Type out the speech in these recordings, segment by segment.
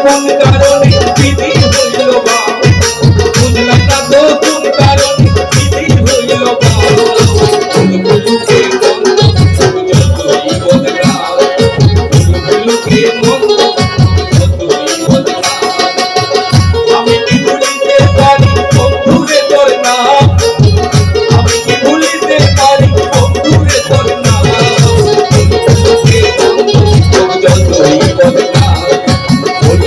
কোন কারণে বিধি হইল বা বুঝলাম না তো কোন কারণে বিধি হইল বা বুলুকে মন্দ যতই বদলা বুলুকে মন্দ যতই বদলা আমি কি ভুলিতে পারি বন্ধুরে তোর নাম আমি কি ভুলিতে পারি বন্ধুরে তোর নাম বুলুকে মন্দ যতই বদলা আমি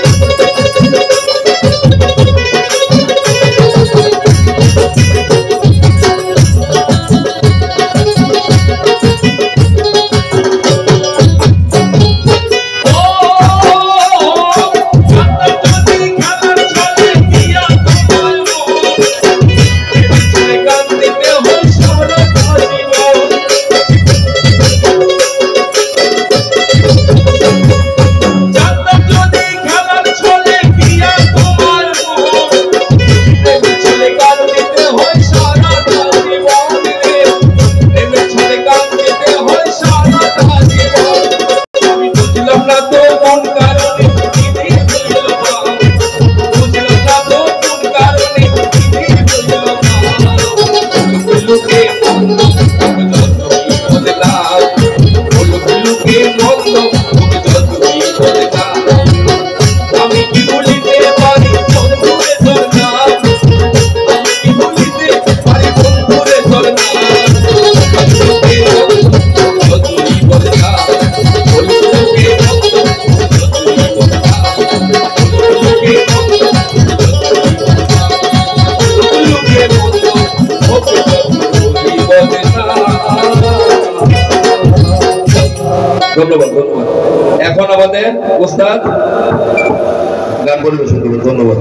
কি ভুলিতে পারি বন্ধুরে তোর নাম আমি কি ভুলিতে পারি বন্ধুরে তোর নাম বুলুকে মন্দ যতই বদলা বুলুকে মন্দ যতই বদলা বুলুকে মন্দ যতই বদলা বুলুকে মন্দ যতই বদলা। ধন্যবাদ ধন্যবাদ। এখন আমাদের ওস্তাদ গান পরিবেশন করবেন। ধন্যবাদ।